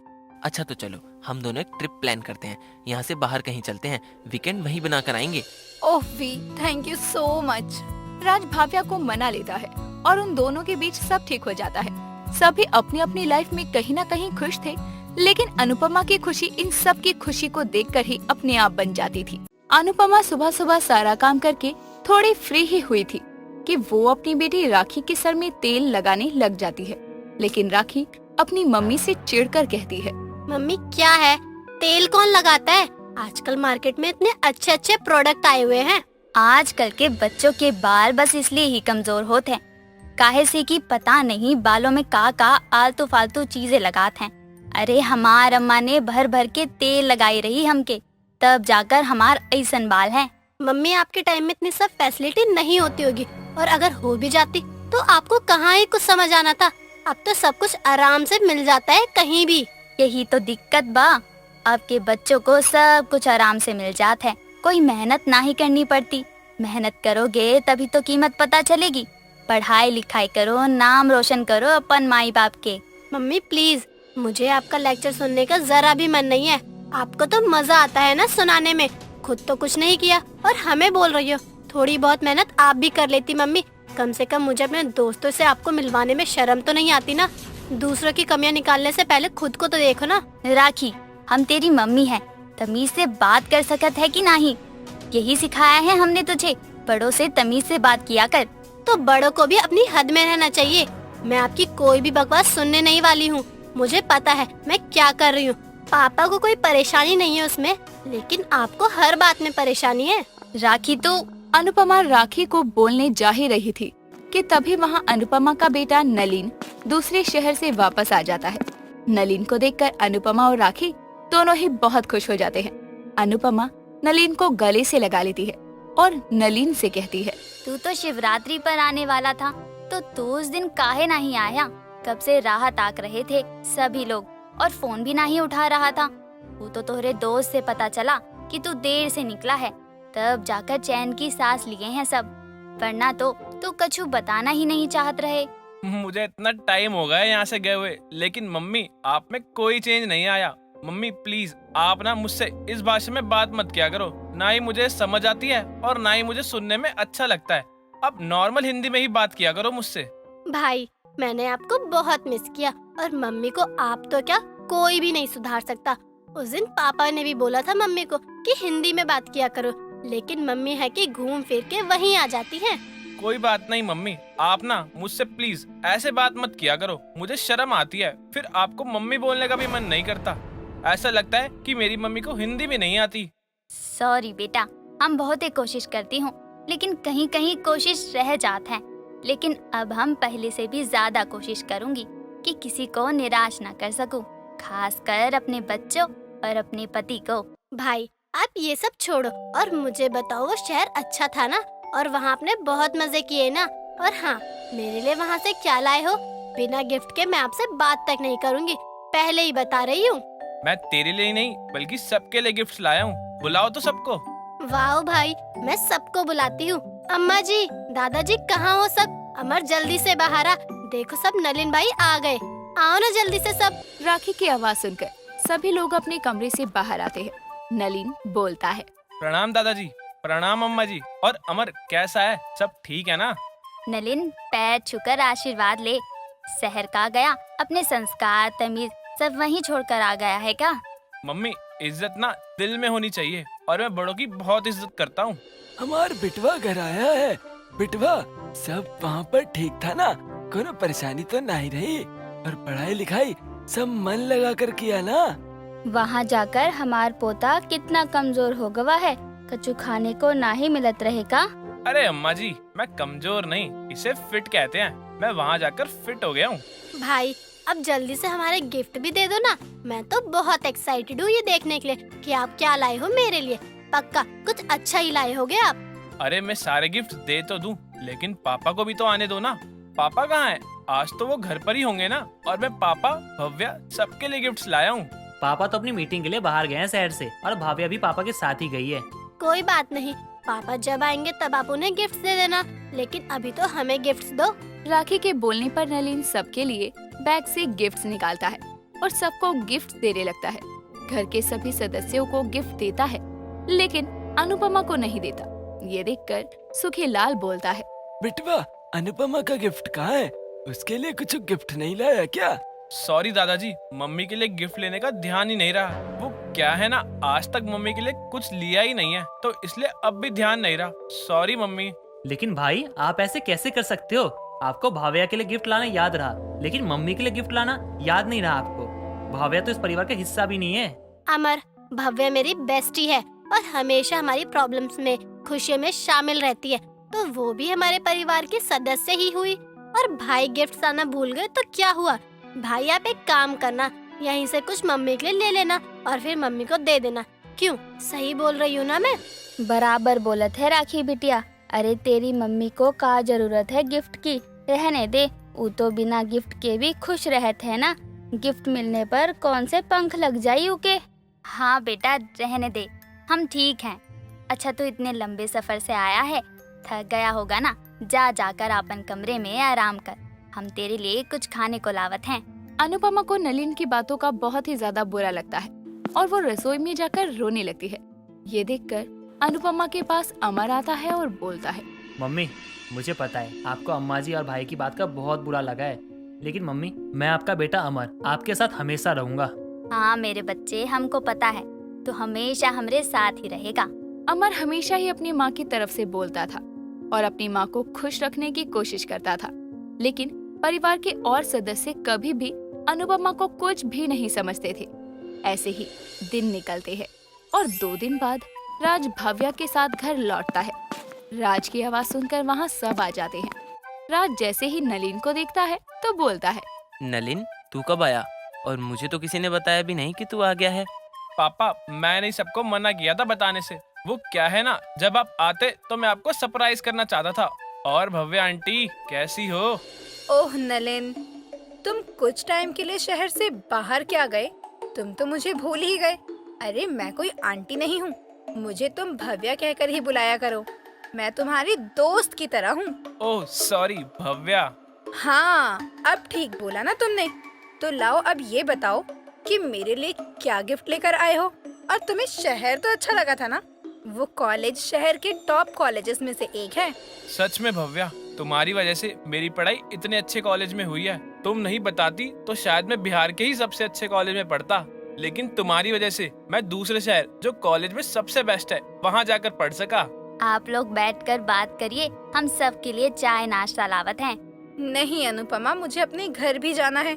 अच्छा तो चलो, हम दोनों एक ट्रिप प्लान करते हैं। यहाँ से बाहर कहीं चलते हैं, वीकेंड वहीं बना कर आएंगे। ओह वी, thank you so much. Raj Bhavya को मना लेता है और उन दोनों के बीच सब ठीक हो जाता है। सभी अपनी अपनी लाइफ में कहीं ना कहीं खुश थे, लेकिन अनुपमा की खुशी इन सब की खुशी को देखकर ही अपने आप बन जाती थी। अनुपमा सुबह सुबह सारा काम करके थोड़ी फ्री ही हुई थी कि वो अपनी बेटी राखी के सर में तेल लगाने लग जाती है, लेकिन राखी अपनी मम्मी से चिढ़कर कहती है, मम्मी क्या है, तेल कौन लगाता है? आजकल मार्केट में इतने अच्छे अच्छे प्रोडक्ट आए हुए हैं। आजकल के बच्चों के बाल बस इसलिए ही कमजोर होते हैं, काहे से कि पता नहीं बालों में का आलतू फालतू चीजें लगाते हैं। अरे हमार अम्मा ने भर भर के तेल लगाई रही हमके, तब जाकर हमार ऐसन बाल हैं। मम्मी आपके टाइम में इतनी सब फैसिलिटी नहीं होती होगी, और अगर हो भी जाती तो आपको कहाँ ही कुछ समझ आना था। अब तो सब कुछ आराम से मिल जाता है कहीं भी। यही तो दिक्कत बा, अब के बच्चों को सब कुछ आराम से मिल जाता है, कोई मेहनत ना ही करनी पड़ती। मेहनत करोगे तभी तो कीमत पता चलेगी। पढ़ाई लिखाई करो, नाम रोशन करो अपन माई बाप के। मम्मी प्लीज, मुझे आपका लेक्चर सुनने का जरा भी मन नहीं है। आपको तो मजा आता है ना सुनाने में, खुद तो कुछ नहीं किया और हमें बोल रही हो। थोड़ी बहुत मेहनत आप भी कर लेती मम्मी, कम से कम मुझे अपने दोस्तों से आपको मिलवाने में शर्म तो नहीं आती ना। दूसरों की कमियां निकालने से पहले खुद को तो देखो ना। राखी, हम तेरी मम्मी हैं, तमीज से बात कर सकत है कि नहीं? यही सिखाया है हमने तुझे, बड़ों से तमीज से बात किया कर। तो बड़ों को भी अपनी हद में रहना चाहिए। मैं आपकी कोई भी बकवास सुनने नहीं वाली हूँ। मुझे पता है मैं क्या कर रही हूँ। पापा को कोई परेशानी नहीं है उसमें, लेकिन आपको हर बात में परेशानी है। राखी तो अनुपमा राखी को बोलने जा ही रही थी कि तभी वहाँ अनुपमा का बेटा नलिन दूसरे शहर से वापस आ जाता है। नलिन को देखकर अनुपमा और राखी दोनों ही बहुत खुश हो जाते हैं। अनुपमा नलिन को गले से लगा लेती है और नलिन से कहती है, तू तो शिवरात्रि पर आने वाला था, तो तू उस दिन काहे नहीं आया? कब से राह ताक रहे थे सभी लोग, और फोन भी नहीं उठा रहा था। वो तो तोहरे दोस्त से पता चला कि तू देर से निकला है, तब जाकर चैन की सांस लिए हैं सब, वरना तो तू कछु बताना ही नहीं चाहत रहे। मुझे इतना टाइम हो गया यहाँ से गए हुए, लेकिन मम्मी आप में कोई चेंज नहीं आया। मम्मी प्लीज, आप ना मुझसे इस भाषा में बात मत किया करो, ना ही मुझे समझ आती है और ना ही मुझे सुनने में अच्छा लगता है। अब नॉर्मल हिंदी में ही बात किया करो मुझसे। भाई, मैंने आपको बहुत मिस किया, और मम्मी को आप तो क्या कोई भी नहीं सुधार सकता। उस दिन पापा ने भी बोला था मम्मी को कि हिंदी में बात किया करो, लेकिन मम्मी है कि घूम फिर के वहीं आ जाती है। कोई बात नहीं मम्मी, आप ना मुझसे प्लीज ऐसे बात मत किया करो, मुझे शर्म आती है। फिर आपको मम्मी बोलने का भी मन नहीं करता, ऐसा लगता है कि मेरी मम्मी को हिंदी भी नहीं आती। सॉरी बेटा, हम बहुत ही कोशिश करती हूँ, लेकिन कहीं कहीं कोशिश रह जात है। लेकिन अब हम पहले से भी ज्यादा कोशिश करूँगी कि किसी को निराश ना कर सकूं, खासकर अपने बच्चों और अपने पति को। भाई, आप ये सब छोड़ो और मुझे बताओ, वो शहर अच्छा था ना? और वहाँ आपने बहुत मजे किए ना? और हाँ, मेरे लिए वहाँ से क्या लाए हो? बिना गिफ्ट के मैं आपसे बात तक नहीं करूँगी, पहले ही बता रही हूँ। मैं तेरे लिए ही नहीं बल्कि सबके लिए गिफ्ट लाया हूँ, बुलाओ तो सबको। वाह भाई, मैं सबको बुलाती हूँ। अम्मा जी, दादाजी कहाँ हो सब? अमर जल्दी से बाहर आ, देखो सब नलिन भाई आ गए, आओ ना जल्दी से सब। राखी की आवाज सुनकर सभी लोग अपने कमरे से बाहर आते हैं। नलिन बोलता है, प्रणाम दादाजी, प्रणाम अम्मा जी। और अमर कैसा है, सब ठीक है ना? नलिन पैर छूकर आशीर्वाद ले। शहर का गया, अपने संस्कार तमीज सब वहीं छोड़कर आ गया है क्या? मम्मी, इज्जत ना दिल में होनी चाहिए, और मैं बड़ों की बहुत इज्जत करता हूँ। हमार बिटवा घर आया है। बिटवा, सब वहाँ पर ठीक था ना? कोनो परेशानी तो नहीं रही? और पढ़ाई लिखाई सब मन लगा कर किया ना? वहाँ जाकर हमार पोता कितना कमजोर हो गवा है, कछु खाने को ना ही मिलत रहेगा। अरे अम्मा जी, मैं कमजोर नहीं, इसे फिट कहते हैं। मैं वहाँ जाकर फिट हो गया हूँ। भाई, अब जल्दी से हमारे गिफ्ट भी दे दो ना। मैं तो बहुत एक्साइटेड हूँ ये देखने के लिए कि आप क्या लाए हो मेरे लिए। पक्का कुछ अच्छा ही लाए होगे आप। अरे मैं सारे गिफ्ट दे तो दूं, लेकिन पापा को भी तो आने दो ना। पापा कहाँ हैं? आज तो वो घर पर ही होंगे ना। और मैं पापा, भव्या सबके लिए गिफ्ट्स लाया हूँ। पापा तो अपनी मीटिंग के लिए बाहर गए हैं शहर से, और भाभी भी पापा के साथ ही गई है। कोई बात नहीं, पापा जब आएंगे तब आप उन्हें गिफ्ट दे देना, लेकिन अभी तो हमें गिफ्ट्स दो। राखी के बोलने पर नलिन सबके लिए बैग से गिफ्ट्स निकालता है और सबको गिफ्ट देने लगता है। घर के सभी सदस्यों को गिफ्ट देता है, लेकिन अनुपमा को नहीं देता। ये देखकर सुखी लाल बोलता है, बिटवा, अनुपमा का गिफ्ट कहाँ है? उसके लिए कुछ गिफ्ट नहीं लाया क्या? सॉरी दादाजी, मम्मी के लिए गिफ्ट लेने का ध्यान ही नहीं रहा। वो क्या है ना, आज तक मम्मी के लिए कुछ लिया ही नहीं है, तो इसलिए अब भी ध्यान नहीं रहा। Sorry mummy. लेकिन भाई, आप ऐसे कैसे कर सकते हो? आपको भाव्या के लिए गिफ्ट लाना याद रहा, लेकिन मम्मी के लिए गिफ्ट लाना याद नहीं रहा आपको। भाव्या तो इस परिवार का हिस्सा भी नहीं है। अमर, भव्या मेरी बेस्टी है और हमेशा हमारी प्रॉब्लम्स में, खुशियों में शामिल रहती है, तो वो भी हमारे परिवार की सदस्य ही हुई। और भाई गिफ्ट लाना भूल गए तो क्या हुआ? भाई आप एक काम करना, यहीं से कुछ मम्मी के लिए ले लेना और फिर मम्मी को दे देना। क्यों, सही बोल रही हूँ ना मैं? बराबर बोलत है राखी बिटिया। अरे तेरी मम्मी को का जरूरत है गिफ्ट की? रहने दे, वो तो बिना गिफ्ट के भी खुश रहते है ना। गिफ्ट मिलने पर कौन से पंख लग जाई उके। हाँ बेटा, रहने दे, हम ठीक हैं। अच्छा, तू इतने लंबे सफर से आया है, थक गया होगा ना। जा जाकर अपन कमरे में आराम कर, हम तेरे लिए कुछ खाने को लावत हैं। अनुपमा को नलिन की बातों का बहुत ही ज्यादा बुरा लगता है और वो रसोई में जाकर रोने लगती है। ये देखकर अनुपमा के पास अमर आता है और बोलता है, मम्मी, मुझे पता है आपको अम्मा जी और भाई की बात का बहुत बुरा लगा है, लेकिन मम्मी, मैं आपका बेटा अमर आपके साथ हमेशा रहूंगा। हाँ मेरे बच्चे, हमको पता है, तो हमेशा हमारे साथ ही रहेगा। अमर हमेशा ही अपनी माँ की तरफ से बोलता था और अपनी माँ को खुश रखने की कोशिश करता था, लेकिन परिवार के और सदस्य कभी भी अनुपमा को कुछ भी नहीं समझते थे। ऐसे ही दिन निकलते हैं और 2 दिन बाद राज भव्या के साथ घर लौटता है। राज की आवाज सुनकर वहाँ सब आ जाते हैं। राज जैसे ही नलिन को देखता है तो बोलता है, नलिन, तू कब आया? और मुझे तो किसी ने बताया भी नहीं कि तू आ गया है। पापा, मैंने सबको मना किया था बताने से। वो क्या है ना, जब आप आते तो मैं आपको सरप्राइज करना चाहता था। और भव्या आंटी कैसी हो? ओह नलिन, तुम कुछ टाइम के लिए शहर से बाहर क्या गए? तुम तो मुझे भूल ही गए। अरे मैं कोई आंटी नहीं हूँ, मुझे तुम भव्या कहकर ही बुलाया करो। मैं तुम्हारी दोस्त की तरह हूँ। Oh sorry Bhavya. हाँ, अब ठीक बोला ना तुमने। तो लाओ अब ये बताओ कि मेरे लिए क्या गिफ्ट लेकर आए हो? और तुम्हें शहर तो अच्छा लगा था ना? वो कॉलेज शहर के टॉप कॉलेजेस में से एक है। सच में भव्या, तुम्हारी वजह से मेरी पढ़ाई इतने अच्छे कॉलेज में हुई है। तुम नहीं बताती तो शायद मैं बिहार के ही सबसे अच्छे कॉलेज में पढ़ता, लेकिन तुम्हारी वजह से मैं दूसरे शहर जो कॉलेज में सबसे बेस्ट है वहाँ जाकर पढ़ सका। आप लोग बैठकर बात करिए, हम सब के लिए चाय नाश्ता लावत हैं। नहीं अनुपमा, मुझे अपने घर भी जाना है।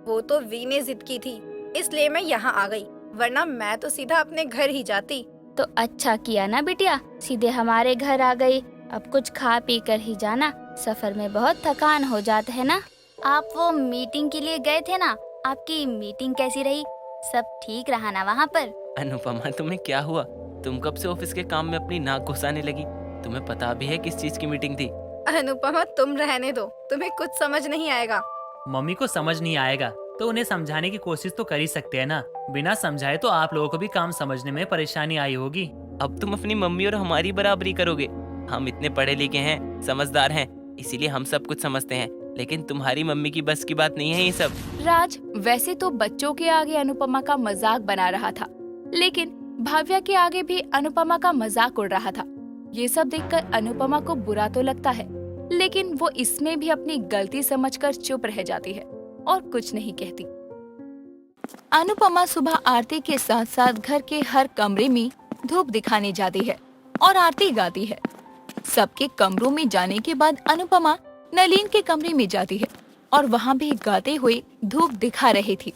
वो तो वी ने जिद की थी, इसलिए मैं यहाँ आ गई, वरना मैं तो सीधा अपने घर ही जाती। तो अच्छा किया ना बिटिया, सीधे हमारे घर आ गई। अब कुछ खा पी कर ही जाना, सफर में बहुत थकान हो जाता है ना। आप वो मीटिंग के लिए गए थे ना, आपकी मीटिंग कैसी रही? सब ठीक रहा ना वहाँ पर? अनुपमा, तुम्हें क्या हुआ? तुम कब से ऑफिस के काम में अपनी नाक घुसाने लगी? तुम्हें पता भी है किस चीज की मीटिंग थी? अनुपमा तुम रहने दो, तुम्हें कुछ समझ नहीं आएगा। मम्मी को समझ नहीं आएगा तो उन्हें समझाने की कोशिश तो कर ही सकते हैं ना। बिना समझाए तो आप लोगों को भी काम समझने में परेशानी आई होगी। अब तुम अपनी मम्मी और हमारी बराबरी करोगे। हम इतने पढ़े लिखे हैं, समझदार हैं, इसीलिए हम सब कुछ समझते हैं, लेकिन तुम्हारी मम्मी की बस की बात नहीं है ये सब। राज वैसे तो बच्चों के आगे अनुपमा का मजाक बना रहा था, लेकिन भव्या के आगे भी अनुपमा का मजाक उड़ रहा था। ये सब देखकर अनुपमा को बुरा तो लगता है, लेकिन वो इसमें भी अपनी गलती समझकर चुप रह जाती है और कुछ नहीं कहती। अनुपमा सुबह आरती के साथ साथ घर के हर कमरे में धूप दिखाने जाती है और आरती गाती है। सबके कमरों में जाने के बाद अनुपमा नलिन के कमरे में जाती है और वहाँ भी गाते हुए धूप दिखा रही थी।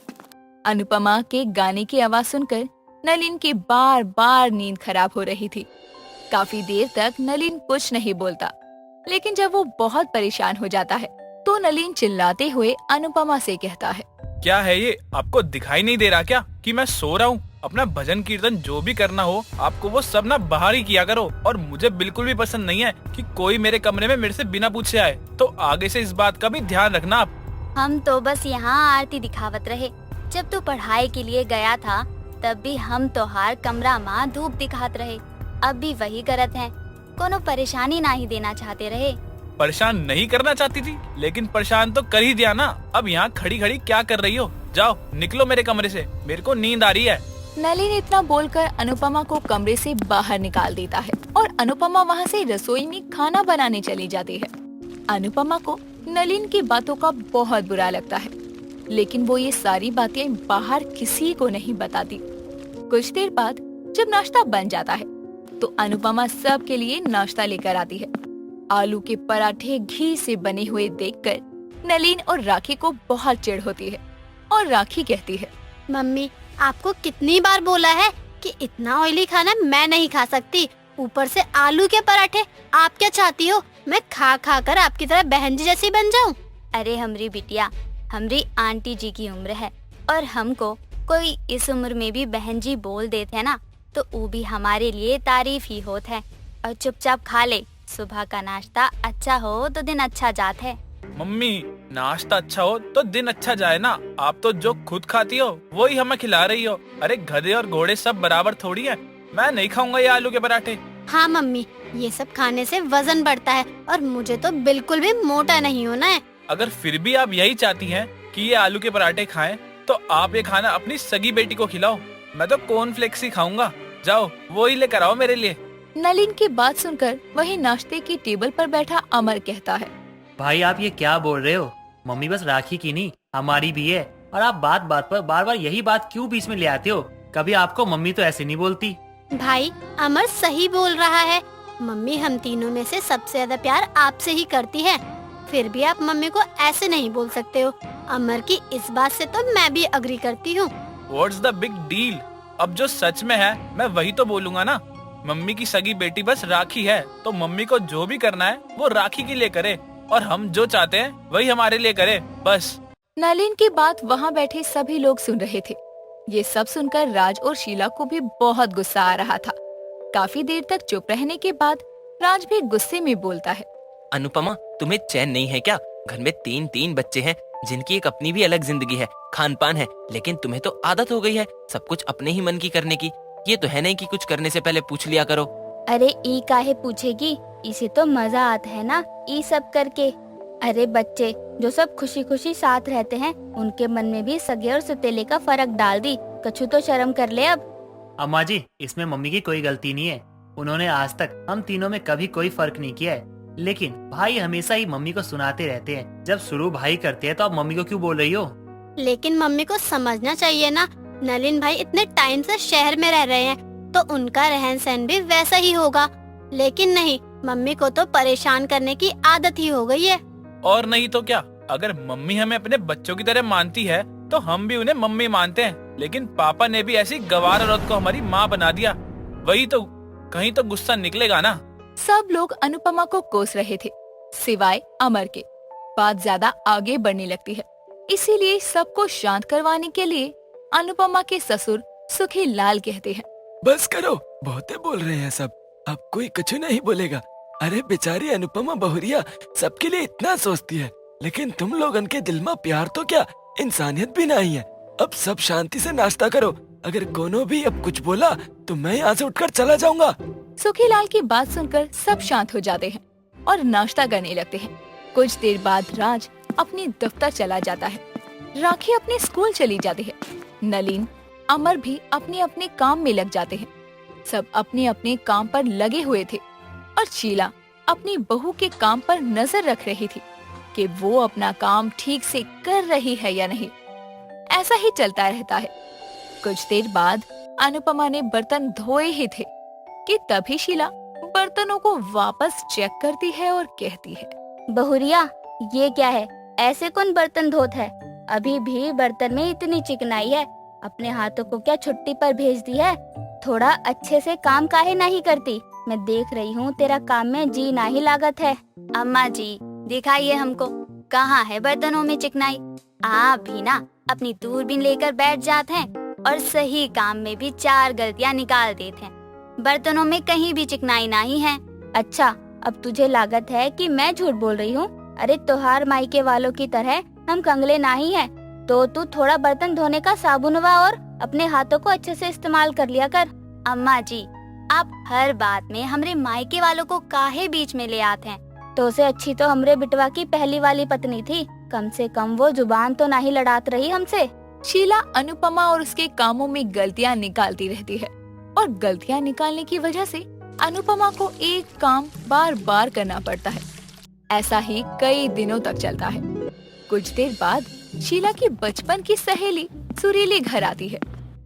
अनुपमा के गाने की आवाज सुनकर नलिन की बार बार नींद खराब हो रही थी। काफी देर तक नलिन कुछ नहीं बोलता, लेकिन जब वो बहुत परेशान हो जाता है तो नलिन चिल्लाते हुए अनुपमा से कहता है, क्या है ये? आपको दिखाई नहीं दे रहा क्या कि मैं सो रहा हूँ? अपना भजन कीर्तन जो भी करना हो आपको वो सब ना बाहर ही किया करो। और मुझे बिल्कुल भी पसंद नहीं है कि कोई मेरे कमरे में मेरे से बिना पूछे आए। तो आगे से इस बात का भी ध्यान रखना आप। हम तो बस यहाँ आरती दिखावत रहे। जब तू पढ़ाई के लिए गया था तब भी हम तोहार कमरा माँ धूप दिखात रहे। अब भी वही करत हैं। कोनो परेशानी ना ही देना चाहते रहे। परेशान नहीं करना चाहती थी लेकिन परेशान तो कर ही दिया ना। अब यहाँ खड़ी खड़ी क्या कर रही हो? जाओ निकलो मेरे कमरे से, मेरे को नींद आ रही है। नलिन इतना बोलकर अनुपमा को कमरे से बाहर निकाल देता है और अनुपमा वहाँ से रसोई में खाना बनाने चली जाती है। अनुपमा को नलिन की बातों का बहुत बुरा लगता है, लेकिन वो ये सारी बातें बाहर किसी को नहीं बताती। कुछ देर बाद जब नाश्ता बन जाता है तो अनुपमा सबके लिए नाश्ता लेकर आती है। आलू के पराठे घी से बने हुए देखकर नलिन और राखी को बहुत चिढ़ होती है और राखी कहती है, मम्मी आपको कितनी बार बोला है कि इतना ऑयली खाना मैं नहीं खा सकती। ऊपर से आलू के पराठे। आप क्या चाहती हो मैं खा खा कर आपकी तरह बहन जी जैसी बन जाऊं? अरे हमरी बिटिया, हमरी आंटी जी की उम्र है और हमको कोई इस उम्र में भी बहन जी बोल देते हैं ना तो वो भी हमारे लिए तारीफ ही होत है। और चुपचाप खा ले। सुबह का नाश्ता अच्छा हो तो दिन अच्छा जात है। मम्मी नाश्ता अच्छा हो तो दिन अच्छा जाए ना। आप तो जो खुद खाती हो वो ही हमें खिला रही हो। अरे गधे और घोड़े सब बराबर थोड़ी है। मैं नहीं खाऊंगा ये आलू के पराठे। हाँ मम्मी, ये सब खाने से वजन बढ़ता है और मुझे तो बिल्कुल भी मोटा नहीं होना है। अगर फिर भी आप यही चाहती हैं कि ये आलू के पराठे खाएं तो आप ये खाना अपनी सगी बेटी को खिलाओ। मैं तो कॉर्नफ्लेक्स ही खाऊंगा। जाओ वो ही लेकर आओ मेरे लिए। नलिन की बात सुनकर वही नाश्ते की टेबल पर बैठा अमर कहता है, भाई आप ये क्या बोल रहे हो? मम्मी बस राखी की नहीं हमारी भी है। और आप बात बात पर बार बार यही बात क्यों बीच में ले आते हो? कभी आपको मम्मी तो ऐसे नहीं बोलती। भाई अमर सही बोल रहा है। मम्मी हम तीनों में से सबसे ज्यादा प्यार आपसे ही करती है। फिर भी आप मम्मी को ऐसे नहीं बोल सकते हो। अमर की इस बात से तो मैं भी अग्री करती हूँ। What's the big deal? अब जो सच में है मैं वही तो बोलूंगा ना। मम्मी की सगी बेटी बस राखी है तो मम्मी को जो भी करना है वो राखी के लिए करे और हम जो चाहते हैं वही हमारे लिए करे बस। नलिन की बात वहाँ बैठे सभी लोग सुन रहे थे। ये सब सुनकर राज और शीला को भी बहुत गुस्सा आ रहा था। काफी देर तक चुप रहने के बाद राज भी गुस्से में बोलता है, अनुपमा तुम्हें चैन नहीं है क्या? घर में 3 बच्चे हैं जिनकी एक अपनी भी अलग जिंदगी है, खान पान है, लेकिन तुम्हें तो आदत हो गई है सब कुछ अपने ही मन की करने की। ये तो है नहीं कि कुछ करने से पहले पूछ लिया करो। अरे ई काहे पूछेगी, इसे तो मजा आता है ना ई सब करके। अरे बच्चे जो सब खुशी खुशी साथ रहते हैं उनके मन में भी सगे और सौतेले का फर्क डाल दी। कछु तो शर्म कर ले अब। अम्मा जी इसमें मम्मी की कोई गलती नहीं है। उन्होंने आज तक हम तीनों में कभी कोई फर्क नहीं किया है, लेकिन भाई हमेशा ही मम्मी को सुनाते रहते हैं। जब शुरू भाई करते हैं तो आप मम्मी को क्यों बोल रही हो? लेकिन मम्मी को समझना चाहिए ना, नलिन भाई इतने टाइम से शहर में रह रहे हैं तो उनका रहन सहन भी वैसा ही होगा। लेकिन नहीं, मम्मी को तो परेशान करने की आदत ही हो गई है। और नहीं तो क्या, अगर मम्मी हमें अपने बच्चों की तरह मानती है तो हम भी उन्हें मम्मी मानते हैं। लेकिन पापा ने भी ऐसी गवार औरत को हमारी माँ बना दिया। वही तो, कहीं तो गुस्सा निकलेगा ना। सब लोग अनुपमा को कोस रहे थे सिवाय अमर के। बात ज्यादा आगे बढ़ने लगती है, इसीलिए सबको शांत करवाने के लिए अनुपमा के ससुर सुखी लाल कहते हैं, बस करो, बहुते बोल रहे हैं सब, अब कोई कुछ नहीं बोलेगा। अरे बेचारी अनुपमा बहुरिया सबके लिए इतना सोचती है, लेकिन तुम लोगन के दिल में प्यार तो क्या इंसानियत भी नहीं है। अब सब शांति से नाश्ता करो। अगर कोनो भी अब कुछ बोला तो मैं यहाँ से उठकर चला जाऊंगा। सुखीलाल की बात सुनकर सब शांत हो जाते हैं और नाश्ता करने लगते हैं। कुछ देर बाद राज अपने दफ्तर चला जाता है, राखी अपने स्कूल चली जाती है, नलिन अमर भी अपने अपने काम में लग जाते हैं। सब अपने अपने काम पर लगे हुए थे और शीला अपनी बहू के काम पर नजर रख रही थी कि वो अपना काम ठीक से कर रही है या नहीं। ऐसा ही चलता रहता है। कुछ देर बाद अनुपमा ने बर्तन धोए ही थे कि तभी शीला बर्तनों को वापस चेक करती है और कहती है, बहुरिया ये क्या है, ऐसे कौन बर्तन धोत है? अभी भी बर्तन में इतनी चिकनाई है, अपने हाथों को क्या छुट्टी पर भेज दी है? थोड़ा अच्छे से काम काहे नहीं करती? मैं देख रही हूँ तेरा काम में जी नहीं लागत है। अम्मा जी दिखाइए हमको, कहाँ है बर्तनों में चिकनाई? आप भी ना अपनी दूरबीन लेकर बैठ जाते हैं और सही काम में भी 4 गलतियाँ निकाल देते हैं। बर्तनों में कहीं भी चिकनाई नहीं है। अच्छा, अब तुझे लागत है कि मैं झूठ बोल रही हूँ? अरे तोहार मायके वालों की तरह हम कंगले नहीं हैं, तो तू थोड़ा बर्तन धोने का साबुनवा और अपने हाथों को अच्छे से इस्तेमाल कर लिया कर। अम्मा जी, आप हर बात में हमरे मायके वालों को काहे बीच में ले आते हैं? तो से अच्छी तो हमरे बिटवा की पहली वाली पत्नी थी, कम से कम वो जुबान तो नहीं लड़ात रही हमसे। शीला अनुपमा और उसके कामों में गलतियां निकालती रहती है और गलतियां निकालने की वजह से अनुपमा को एक काम बार बार करना पड़ता है। ऐसा ही कई दिनों तक चलता है। कुछ देर बाद शीला की बचपन की सहेली सुरीली घर आती है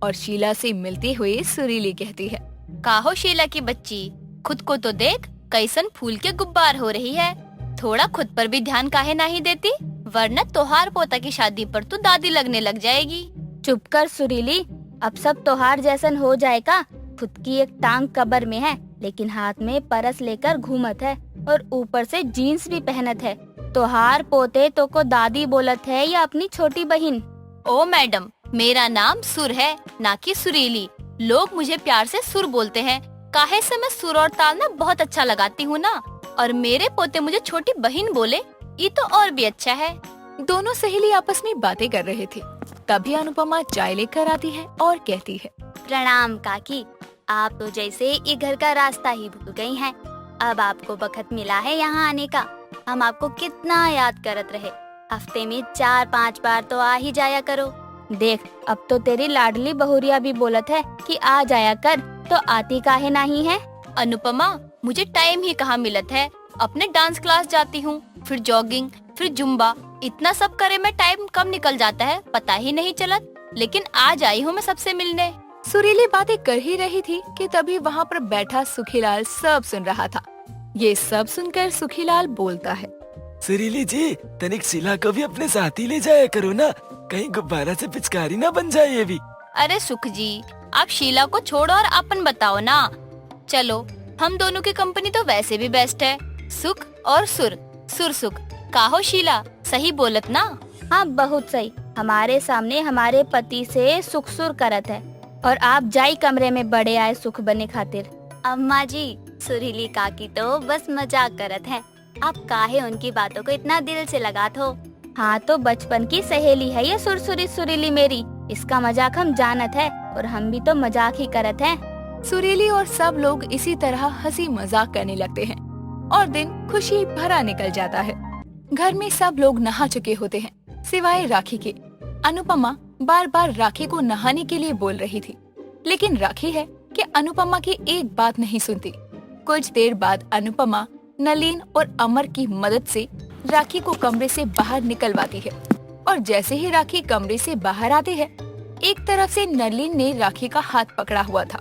और शीला से मिलते हुए सुरीली कहती है, काहो शीला की बच्ची, खुद को तो देख, कैसन फूल के गुब्बार हो रही है। थोड़ा खुद पर भी ध्यान काहे नहीं देती, वरना तोहार पोता की शादी पर तू दादी लगने लग जाएगी। चुप कर सुरीली, अब सब तोहार जैसन हो जाएगा। खुद की एक टांग कबर में है, लेकिन हाथ में परस लेकर घूमत है और ऊपर से जीन्स भी पहनत है। तोहार पोते तो को दादी बोलत है या अपनी छोटी बहन? ओ मैडम, मेरा नाम सुर है, ना कि सुरीली। लोग मुझे प्यार से सुर बोलते हैं, काहे से मैं सुर और ताल ना बहुत अच्छा लगाती हूँ ना। और मेरे पोते मुझे छोटी बहन बोले, ये तो और भी अच्छा है। दोनों सहेली आपस में बातें कर रहे थे। तभी अनुपमा चाय लेकर आती है और कहती है, प्रणाम काकी, आप तो जैसे ये घर का रास्ता ही भूल गई हैं। अब आपको बखत मिला है यहाँ आने का। हम आपको कितना याद करत रहे, हफ्ते में 4-5 बार तो आ ही जाया करो। देख, अब तो तेरी लाडली बहुरिया भी बोलत है कि आ जाया कर, तो आती काहे नहीं है? अनुपमा, मुझे टाइम ही कहाँ मिलत है। अपने डांस क्लास जाती हूँ, फिर जॉगिंग, फिर जुम्बा, इतना सब करे में टाइम कब निकल जाता है पता ही नहीं चलत। लेकिन आज आई हूँ मैं सबसे मिलने। सुरीली बातें कर ही रही थी कि तभी वहाँ पर बैठा सुखीलाल सब सुन रहा था। ये सब सुनकर सुखीलाल बोलता है, सुरीली जी, तनिक शीला को भी अपने साथ ही ले जाया करो ना, कहीं गुब्बारा से पिचकारी ना बन जाए ये भी। अरे सुख जी, आप शीला को छोड़ो और अपन बताओ ना। चलो, हम दोनों की कंपनी तो वैसे भी बेस्ट है। सुख और सुर, सुर सुख। काहो शीला, सही बोलत ना? हाँ, बहुत सही। हमारे सामने हमारे पति से सुख सुर करत है और आप जाई कमरे में बड़े आए सुख बने खातिर। अम्मा जी, सुरीली काकी तो बस मजाक करत हैं। आप काहे उनकी बातों को इतना दिल से लगात हो? हाँ, तो बचपन की सहेली है ये सुरसुरी सुरीली मेरी, इसका मजाक हम जानत है और हम भी तो मजाक ही करत हैं। सुरीली और सब लोग इसी तरह हंसी मजाक करने लगते हैं और दिन खुशी भरा निकल जाता है। घर में सब लोग नहा चुके होते हैं सिवाय राखी के। अनुपमा बार बार राखी को नहाने के लिए बोल रही थी, लेकिन राखी है कि अनुपमा की एक बात नहीं सुनती। कुछ देर बाद अनुपमा नलिन और अमर की मदद से राखी को कमरे से बाहर निकलवाती है और जैसे ही राखी कमरे से बाहर आती है, एक तरफ से नलिन ने राखी का हाथ पकड़ा हुआ था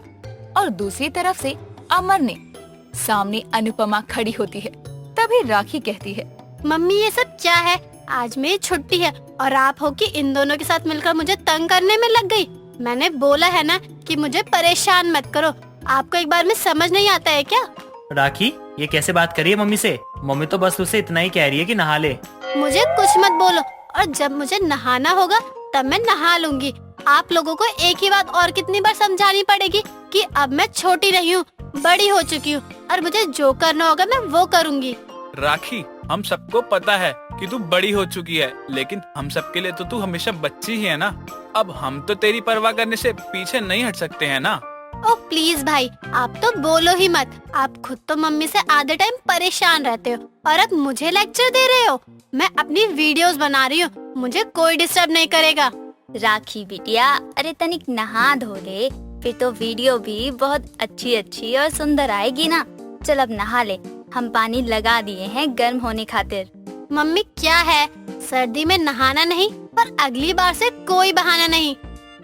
और दूसरी तरफ से अमर ने। सामने अनुपमा खड़ी होती है। तभी राखी कहती है, मम्मी ये सब क्या है? आज मेरी छुट्टी है और आप हो कि इन दोनों के साथ मिलकर मुझे तंग करने में लग गई। मैंने बोला है ना कि मुझे परेशान मत करो। आपको एक बार में समझ नहीं आता है क्या? राखी, ये कैसे बात करी है मम्मी से? मम्मी तो बस उसे इतना ही कह रही है कि नहा ले। मुझे कुछ मत बोलो, और जब मुझे नहाना होगा तब मैं नहा लूंगी। आप लोगों को एक ही बात और कितनी बार समझानी पड़ेगी कि अब मैं छोटी नहीं हूँ, बड़ी हो चुकी हूँ और मुझे जो करना होगा मैं वो करूँगी। राखी, हम सबको पता है कि तू बड़ी हो चुकी है, लेकिन हम सबके लिए तो तू हमेशा बच्ची ही है ना। अब हम तो तेरी परवाह करने से पीछे नहीं हट सकते हैं ना। ओ प्लीज भाई, आप तो बोलो ही मत। आप खुद तो मम्मी से आधे टाइम परेशान रहते हो और अब मुझे लेक्चर दे रहे हो। मैं अपनी वीडियोस बना रही हूँ, मुझे कोई डिस्टर्ब नहीं करेगा। राखी बिटिया, अरे तनिक नहा धो ले, फिर तो वीडियो भी बहुत अच्छी और सुंदर आएगी ना। चल अब नहा ले, हम पानी लगा दिए हैं गर्म होने खातिर। मम्मी क्या है, सर्दी में नहाना नहीं, पर अगली बार से कोई बहाना नहीं।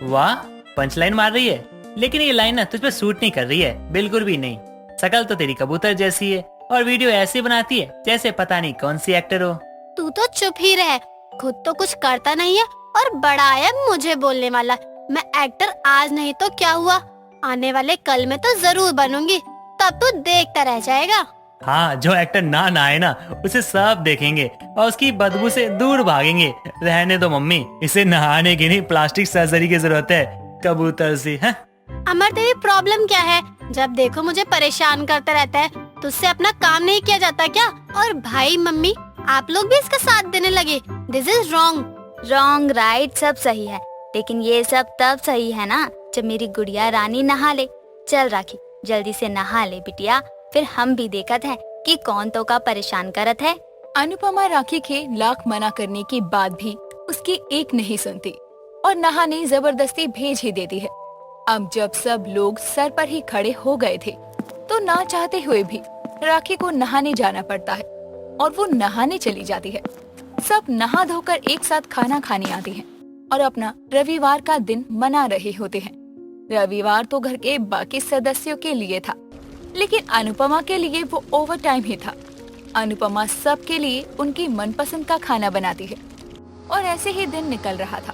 वाह, पंचलाइन मार रही है, लेकिन ये लाइन ना तुझ पे सूट नहीं कर रही है, बिल्कुल भी नहीं। शकल तो तेरी कबूतर जैसी है और वीडियो ऐसी बनाती है जैसे पता नहीं कौन सी एक्टर हो। तू तो चुप ही रह, खुद तो कुछ करता नहीं है और बड़ा है मुझे बोलने वाला। मैं एक्टर आज नहीं तो क्या हुआ, आने वाले कल में तो जरूर बनूंगी, तब तू देखता रह जाएगा। हाँ, जो एक्टर ना नहाए ना उसे सब देखेंगे और उसकी बदबू से दूर भागेंगे। रहने दो मम्मी, इसे नहाने की नहीं प्लास्टिक सर्जरी की जरूरत है। कबूतर सी है। अमर तेरी प्रॉब्लम क्या है? जब देखो मुझे परेशान करता रहता है। तुझसे अपना काम नहीं किया जाता क्या? और भाई मम्मी आप लोग भी इसका साथ देने लगे। This is wrong. Wrong right सब सही है, लेकिन ये सब तब सही है ना जब मेरी गुड़िया रानी नहा ले। चल राखी जल्दी से नहा ले बिटिया, फिर हम भी देखत हैं कि कौन तो का परेशान करत है। अनुपमा राखी के लाख मना करने के बाद भी उसकी एक नहीं सुनती और नहाने जबरदस्ती भेज ही देती है। अब जब सब लोग सर पर ही खड़े हो गए थे तो ना चाहते हुए भी राखी को नहाने जाना पड़ता है और वो नहाने चली जाती है। सब नहा धोकर एक साथ खाना खाने आते हैं और अपना रविवार का दिन मना रहे होते हैं। रविवार तो घर के बाकी सदस्यों के लिए था, लेकिन अनुपमा के लिए वो ओवर टाइम ही था। अनुपमा सबके लिए उनकी मनपसंद का खाना बनाती है और ऐसे ही दिन निकल रहा था।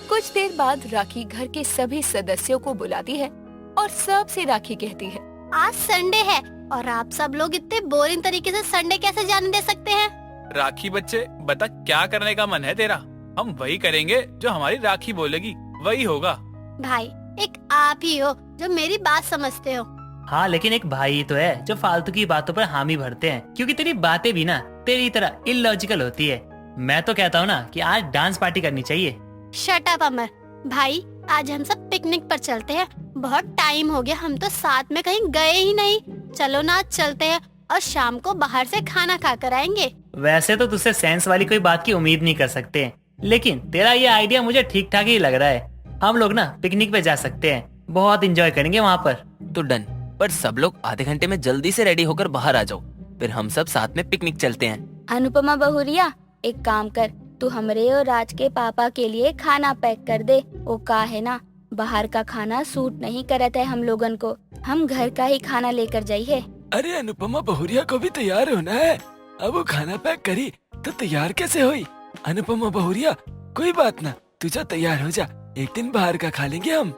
कुछ देर बाद राखी घर के सभी सदस्यों को बुलाती है और सबसे राखी कहती है, आज संडे है और आप सब लोग इतने बोरिंग तरीके से संडे कैसे जाने दे सकते हैं? राखी बच्चे बता क्या करने का मन है तेरा? हम वही करेंगे जो हमारी राखी बोलेगी, वही होगा। भाई एक आप ही हो जो मेरी बात समझते हो। हाँ लेकिन एक भाई तो है जो फालतू की बातों पर हामी भरते हैं, क्योंकि तेरी बातें भी ना तेरी तरह इलॉजिकल होती है। मैं तो कहता हूँ ना कि आज डांस पार्टी करनी चाहिए। शट अप अमर। भाई आज हम सब पिकनिक पर चलते हैं। बहुत टाइम हो गया, हम तो साथ में कहीं गए ही नहीं। चलो ना आज चलते हैं और शाम को बाहर से खाना खा कर आएंगे। वैसे तो तुझसे सेंस वाली कोई बात की उम्मीद नहीं कर सकते, लेकिन तेरा ये आइडिया मुझे ठीक ठाक ही लग रहा है। हम लोग ना पिकनिक पे जा सकते हैं, बहुत एंजॉय करेंगे वहाँ पर। तो डन, पर सब लोग आधे घंटे में जल्दी से रेडी होकर बाहर आ जाओ, फिर हम सब साथ में पिकनिक चलते हैं। अनुपमा बहुरिया एक काम कर, तू हमरे और राज के पापा के लिए खाना पैक कर दे। वो का है ना बाहर का खाना सूट नहीं करता है हम लोगन को, हम घर का ही खाना लेकर जाइए। अरे अनुपमा बहुरिया को भी तैयार होना है। अब वो खाना पैक करी तो तैयार कैसे हुई? अनुपमा बहुरिया कोई बात ना, तू जा तैयार हो जा, एक दिन बाहर का खा लेंगे हम।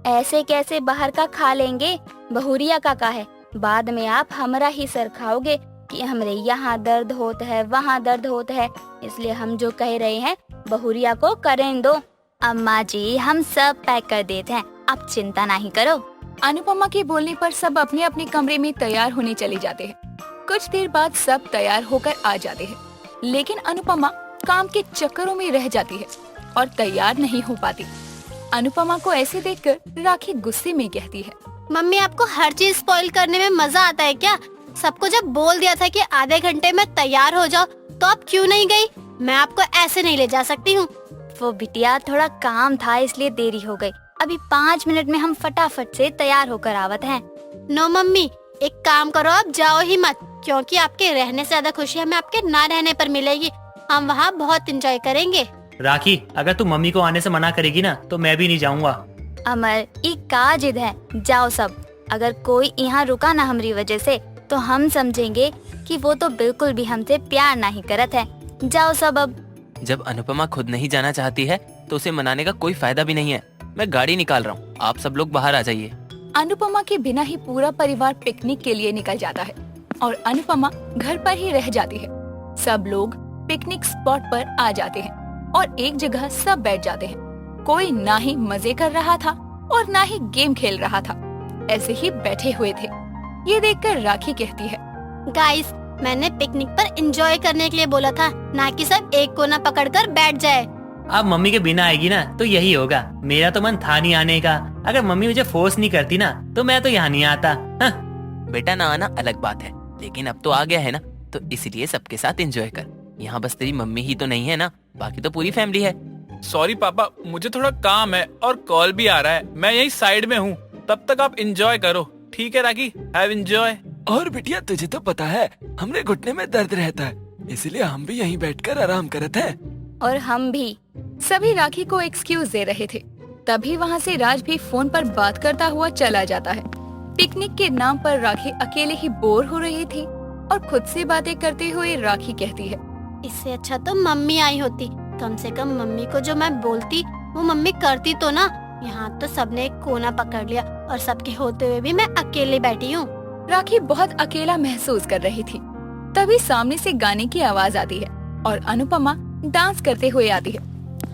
ऐसे कैसे बाहर का खा लेंगे? बहुरिया का है, बाद में आप हमारा ही सर खाओगे कि हमरे यहाँ दर्द होता है वहाँ दर्द होता है। इसलिए हम जो कह रहे हैं बहुरिया को करें दो। अम्मा जी हम सब पैक कर देते हैं, आप चिंता नहीं करो। अनुपमा के बोलने पर सब अपने अपने कमरे में तैयार होने चले जाते हैं। कुछ देर बाद सब तैयार होकर आ जाते हैं, लेकिन अनुपमा काम के चक्करों में रह जाती है और तैयार नहीं हो पाती। अनुपमा को ऐसे देखकर राखी गुस्से में कहती है, मम्मी आपको हर चीज स्पॉइल करने में मजा आता है क्या? सबको जब बोल दिया था कि आधे घंटे में तैयार हो जाओ तो आप क्यों नहीं गई? मैं आपको ऐसे नहीं ले जा सकती हूँ। वो बिटिया थोड़ा काम था इसलिए देरी हो गई, अभी 5 मिनट में हम फटाफट से तैयार होकर आवत हैं। नो मम्मी एक काम करो, आप जाओ ही मत, क्योंकि आपके रहने से ज्यादा खुशी हमें आपके ना रहने पर मिलेगी। हम वहाँ बहुत एंजॉय करेंगे। राखी अगर तू मम्मी को आने से मना करेगी ना तो मैं भी नहीं जाऊँगा। अमर एक का जिद है, जाओ सब। अगर कोई यहाँ रुका ना हमारी वजह से तो हम समझेंगे कि वो तो बिल्कुल भी हमसे प्यार नहीं करत है। जाओ सब अब। जब अनुपमा खुद नहीं जाना चाहती है तो उसे मनाने का कोई फायदा भी नहीं है। मैं गाड़ी निकाल रहा हूँ, आप सब लोग बाहर आ जाइए। अनुपमा के बिना ही पूरा परिवार पिकनिक के लिए निकल जाता है और अनुपमा घर पर ही रह जाती है। सब लोग पिकनिक स्पॉट पर आ जाते हैं और एक जगह सब बैठ जाते हैं। कोई ना ही मजे कर रहा था और ना ही गेम खेल रहा था, ऐसे ही बैठे हुए थे। ये देखकर राखी कहती है, गाइस मैंने पिकनिक पर एंजॉय करने के लिए बोला था, ना कि सब एक कोना पकड़कर बैठ जाए। अब मम्मी के बिना आएगी ना तो यही होगा। मेरा तो मन था नहीं आने का, अगर मम्मी मुझे फोर्स नहीं करती ना तो मैं तो यहाँ नहीं आता। हाँ। बेटा ना आना अलग बात है, लेकिन अब तो आ गया है ना, तो इसलिए सबके साथ एंजॉय कर। यहाँ बस तेरी मम्मी ही तो नहीं है ना, बाकी तो पूरी फैमिली है। सॉरी पापा, मुझे थोड़ा काम है और कॉल भी आ रहा है, मैं यही साइड में हूँ, तब तक आप एंजॉय करो। ठीक है राखी, हैव एंजॉय। और बिटिया तुझे तो पता है हमरे घुटने में दर्द रहता है, इसलिए हम भी यहीं बैठकर आराम करते हैं। और हम भी। सभी राखी को एक्सक्यूज दे रहे थे, तभी वहाँ से राज भी फोन पर बात करता हुआ चला जाता है। पिकनिक के नाम पर राखी अकेले ही बोर हो रही थी और खुद से बातें करते हुए राखी कहती है, इससे अच्छा तो मम्मी आई होती, कम से कम मम्मी को जो मैं बोलती वो मम्मी करती तो ना। यहाँ तो सबने एक कोना पकड़ लिया और सबके होते हुए भी मैं अकेले बैठी हूँ। राखी बहुत अकेला महसूस कर रही थी। तभी सामने से गाने की आवाज आती है और अनुपमा डांस करते हुए आती है।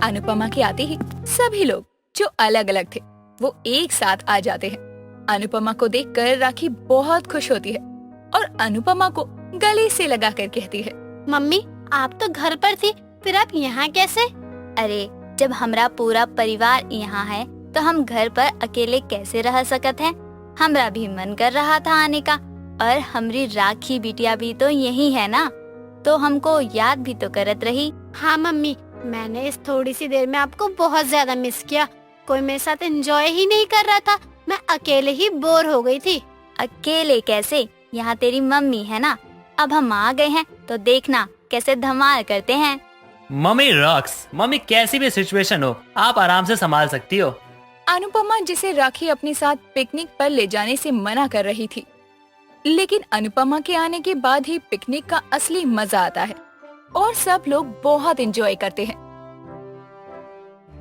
अनुपमा के आते ही सभी लोग जो अलग अलग थे वो एक साथ आ जाते हैं। अनुपमा को देखकर राखी बहुत खुश होती है और अनुपमा को गले से लगाकर कहती है, मम्मी आप तो घर पर थी, फिर आप यहाँ कैसे? अरे जब हमारा पूरा परिवार यहाँ है तो हम घर पर अकेले कैसे रह सकत हैं? हमरा भी मन कर रहा था आने का, और हमारी राखी बिटिया भी तो यही है ना, तो हमको याद भी तो करत रही। हाँ मम्मी, मैंने इस थोड़ी सी देर में आपको बहुत ज्यादा मिस किया। कोई मेरे साथ एंजॉय ही नहीं कर रहा था, मैं अकेले ही बोर हो गई थी। अकेले कैसे, यहाँ तेरी मम्मी है ना। अब हम आ गए हैं तो देखना कैसे धमाल करते हैं। Mummy rocks. मम्मी कैसी भी सिचुएशन हो आप आराम से संभाल सकती हो। अनुपमा जिसे राखी अपने साथ पिकनिक पर ले जाने से मना कर रही थी, लेकिन अनुपमा के आने के बाद ही पिकनिक का असली मजा आता है और सब लोग बहुत एंजॉय करते हैं।